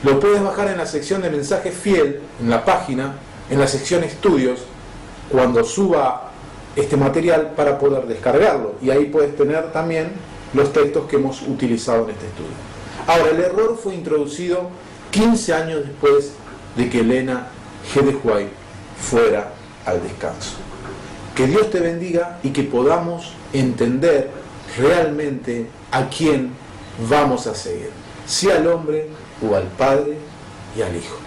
Lo puedes bajar en la sección de mensaje fiel, en la página, en la sección estudios, cuando suba este material, para poder descargarlo. Y ahí puedes tener también los textos que hemos utilizado en este estudio. Ahora, el error fue introducido 15 años después de que Elena G. de White fuera al descanso. Que Dios te bendiga y que podamos entender realmente a quién vamos a seguir, si al hombre o al Padre y al Hijo.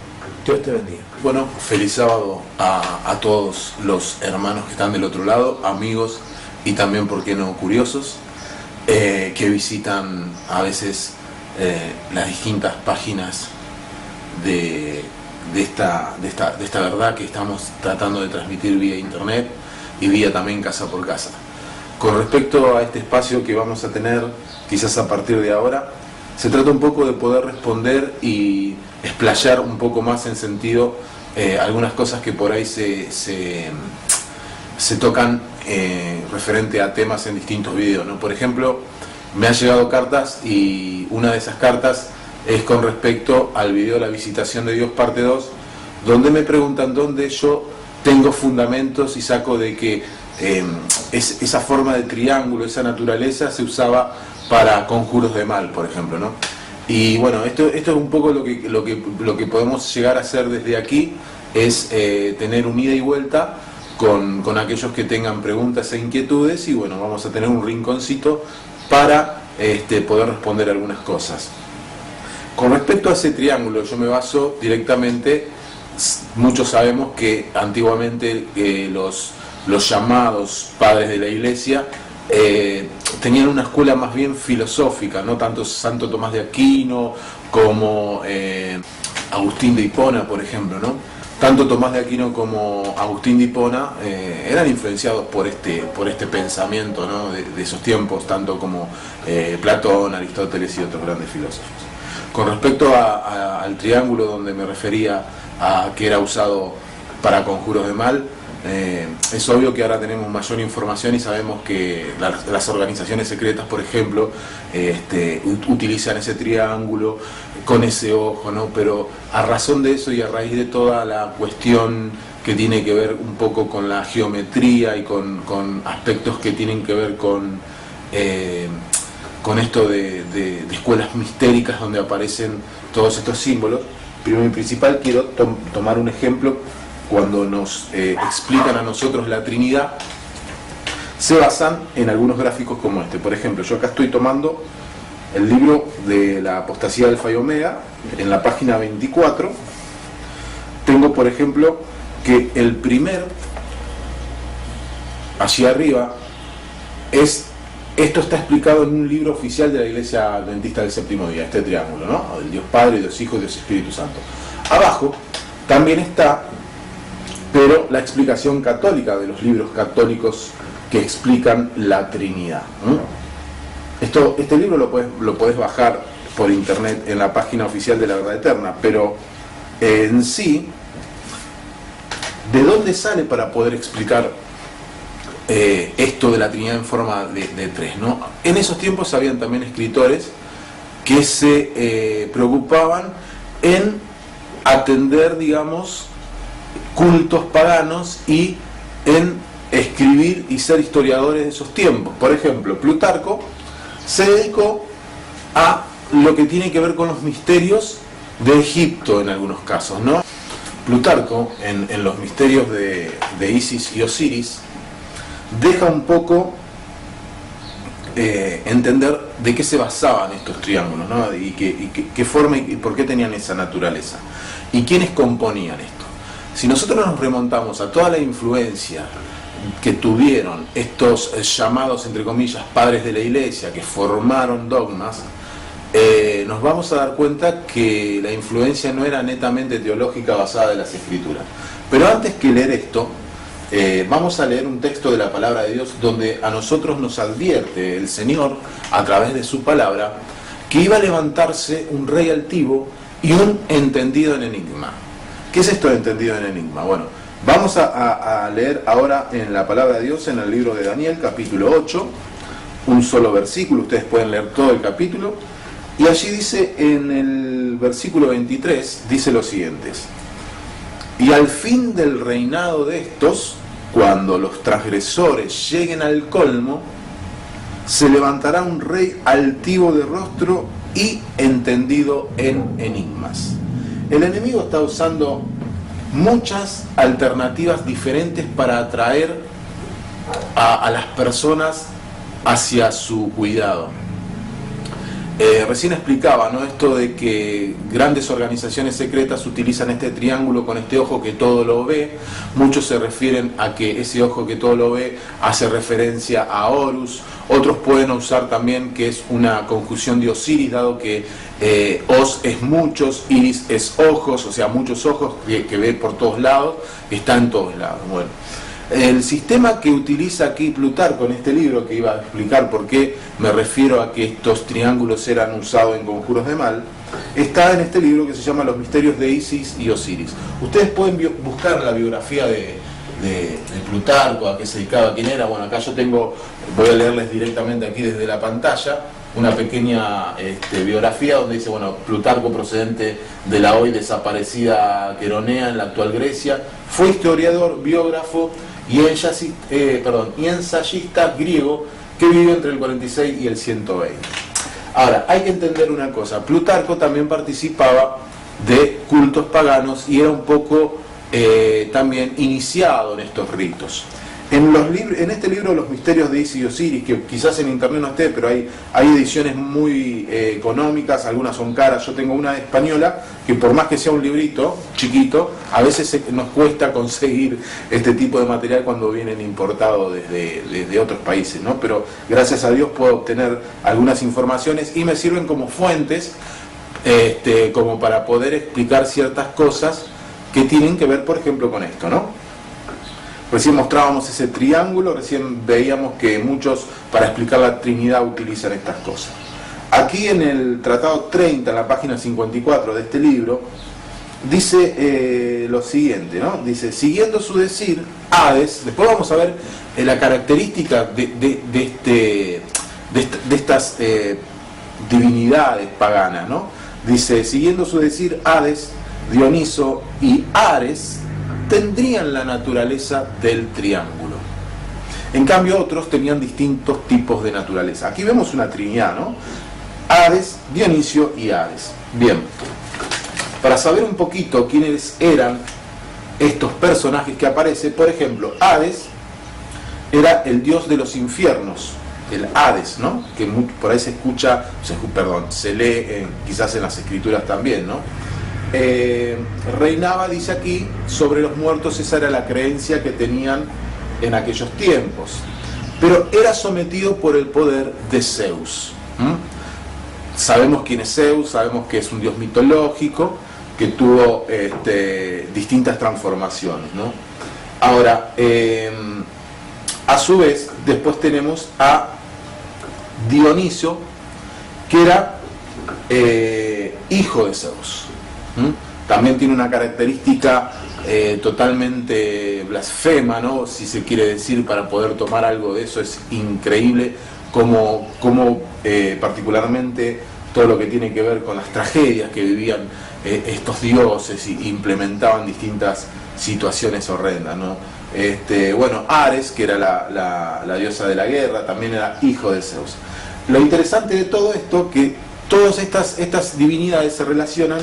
Dios te bendiga. Bueno, feliz sábado a todos los hermanos que están del otro lado, amigos y también, ¿por qué no, curiosos, que visitan a veces las distintas páginas de esta verdad que estamos tratando de transmitir vía internet y vía también casa por casa. Con respecto a este espacio que vamos a tener quizás a partir de ahora, se trata un poco de poder responder y explayar un poco más en sentido algunas cosas que por ahí se tocan referente a temas en distintos videos, ¿no? Por ejemplo, me han llegado cartas y una de esas cartas es con respecto al video La Visitación de Dios parte 2, donde me preguntan dónde yo tengo fundamentos y saco de que esa forma de triángulo, esa naturaleza se usaba para conjuros de mal, por ejemplo, ¿no? Y bueno, esto es un poco lo que podemos llegar a hacer desde aquí, es tener un ida y vuelta con aquellos que tengan preguntas e inquietudes, y bueno, vamos a tener un rinconcito para poder responder algunas cosas. Con respecto a ese triángulo, yo me baso directamente, muchos sabemos que antiguamente los llamados padres de la Iglesia tenían una escuela más bien filosófica, no tanto Santo Tomás de Aquino como Agustín de Hipona, por ejemplo, ¿no? Tanto Tomás de Aquino como Agustín de Hipona eran influenciados por este pensamiento, ¿no? de esos tiempos, tanto como Platón, Aristóteles y otros grandes filósofos. Con respecto al triángulo donde me refería a que era usado para conjuros de mal, es obvio que ahora tenemos mayor información y sabemos que las organizaciones secretas, por ejemplo, utilizan ese triángulo con ese ojo, ¿no? Pero a razón de eso y a raíz de toda la cuestión que tiene que ver un poco con la geometría y con aspectos que tienen que ver con esto de escuelas mistéricas donde aparecen todos estos símbolos, primero y principal quiero tomar un ejemplo. Cuando nos explican a nosotros la Trinidad, se basan en algunos gráficos como este. Por ejemplo, yo acá estoy tomando el libro de la apostasía Alfa y Omega, en la página 24, tengo, por ejemplo, que el primer, allí arriba, esto está explicado en un libro oficial de la Iglesia Adventista del Séptimo Día, este triángulo, ¿no? El Dios Padre, Dios Hijo y Dios Espíritu Santo. Abajo también está, pero la explicación católica de los libros católicos que explican la Trinidad. Este libro lo podés bajar por internet en la página oficial de la Verdad Eterna, pero en sí, ¿de dónde sale para poder explicar esto de la Trinidad en forma de tres, ¿no? En esos tiempos habían también escritores que se preocupaban en atender, digamos, cultos paganos y en escribir y ser historiadores de esos tiempos. Por ejemplo, Plutarco se dedicó a lo que tiene que ver con los misterios de Egipto en algunos casos, ¿no? Plutarco, en los misterios de Isis y Osiris, deja un poco entender de qué se basaban estos triángulos, ¿no? Y qué forma y por qué tenían esa naturaleza y quiénes componían esto. Si nosotros nos remontamos a toda la influencia que tuvieron estos llamados, entre comillas, padres de la Iglesia, que formaron dogmas, nos vamos a dar cuenta que la influencia no era netamente teológica basada en las Escrituras. Pero antes que leer esto, vamos a leer un texto de la Palabra de Dios donde a nosotros nos advierte el Señor, a través de su palabra, que iba a levantarse un rey altivo y un entendido en enigma. ¿Qué es esto de entendido en enigma? Bueno, vamos a leer ahora en la Palabra de Dios, en el libro de Daniel, capítulo 8, un solo versículo, ustedes pueden leer todo el capítulo, y allí dice en el versículo 23 dice lo siguiente: y al fin del reinado de estos, cuando los transgresores lleguen al colmo, se levantará un rey altivo de rostro y entendido en enigmas. El enemigo está usando muchas alternativas diferentes para atraer a las personas hacia su cuidado. Recién explicaba, ¿no?, esto de que grandes organizaciones secretas utilizan este triángulo con este ojo que todo lo ve. Muchos se refieren a que ese ojo que todo lo ve hace referencia a Horus. Otros pueden usar también que es una conjunción de Osiris, dado que Os es muchos, Iris es ojos, o sea, muchos ojos que ve por todos lados, que está en todos lados. Bueno, el sistema que utiliza aquí Plutarco en este libro, que iba a explicar por qué me refiero a que estos triángulos eran usados en conjuros de mal, está en este libro que se llama Los misterios de Isis y Osiris. Ustedes pueden buscar la biografía de Plutarco, a qué se dedicaba, quién era. Bueno, acá yo tengo, voy a leerles directamente aquí desde la pantalla, una pequeña biografía donde dice, bueno, Plutarco, procedente de la hoy desaparecida Queronea en la actual Grecia, fue historiador, biógrafo y ensayista griego que vivió entre el 46 y el 120. Ahora, hay que entender una cosa: Plutarco también participaba de cultos paganos y era un poco también iniciado en estos ritos. En este libro, Los misterios de Isis y Osiris, que quizás en internet no esté, pero hay ediciones muy económicas, algunas son caras. Yo tengo una española que, por más que sea un librito chiquito, a veces nos cuesta conseguir este tipo de material cuando vienen importados desde otros países, ¿no? Pero gracias a Dios puedo obtener algunas informaciones y me sirven como fuentes, como para poder explicar ciertas cosas que tienen que ver, por ejemplo, con esto, ¿no? Recién mostrábamos ese triángulo, recién veíamos que muchos, para explicar la Trinidad, utilizan estas cosas. Aquí en el Tratado 30, en la página 54 de este libro, dice lo siguiente, ¿no? Dice, siguiendo su decir, Hades, después vamos a ver la característica de estas divinidades paganas, ¿no? Dice, siguiendo su decir, Hades, Dioniso y Ares tendrían la naturaleza del triángulo. En cambio, otros tenían distintos tipos de naturaleza. Aquí vemos una trinidad, ¿no? Hades, Dionisio y Ares. Bien, para saber un poquito quiénes eran estos personajes que aparecen, por ejemplo, Hades era el dios de los infiernos, el Hades, ¿no? Que por ahí se lee quizás en las escrituras también, ¿no? Reinaba, dice aquí, sobre los muertos. Esa era la creencia que tenían en aquellos tiempos, pero era sometido por el poder de Zeus. Sabemos quién es Zeus, sabemos que es un dios mitológico que tuvo distintas transformaciones, ¿no? Ahora, a su vez, después tenemos a Dionisio, que era hijo de Zeus. También tiene una característica totalmente blasfema, ¿no?, si se quiere decir, para poder tomar algo de eso. Es increíble como particularmente todo lo que tiene que ver con las tragedias que vivían estos dioses y implementaban distintas situaciones horrendas, ¿no? Bueno, Ares, que era la diosa de la guerra, también era hijo de Zeus. Lo interesante de todo esto, que todas estas divinidades se relacionan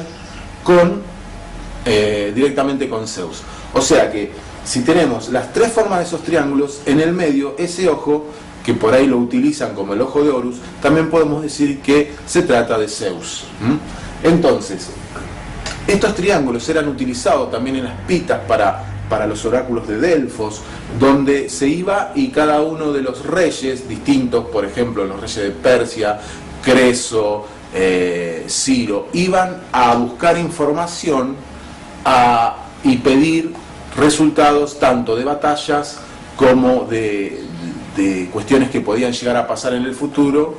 directamente con Zeus. O sea que si tenemos las tres formas de esos triángulos, en el medio ese ojo, que por ahí lo utilizan como el ojo de Horus, también podemos decir que se trata de Zeus. Entonces, estos triángulos eran utilizados también en las pitas para los oráculos de Delfos, donde se iba y cada uno de los reyes distintos, por ejemplo los reyes de Persia, Creso, Ciro, iban a buscar información y pedir resultados tanto de batallas como de cuestiones que podían llegar a pasar en el futuro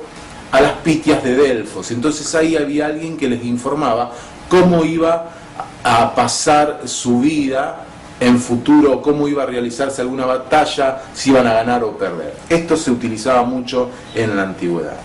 a las pitias de Delfos. Entonces ahí había alguien que les informaba cómo iba a pasar su vida en futuro, cómo iba a realizarse alguna batalla, si iban a ganar o perder. Esto se utilizaba mucho en la antigüedad.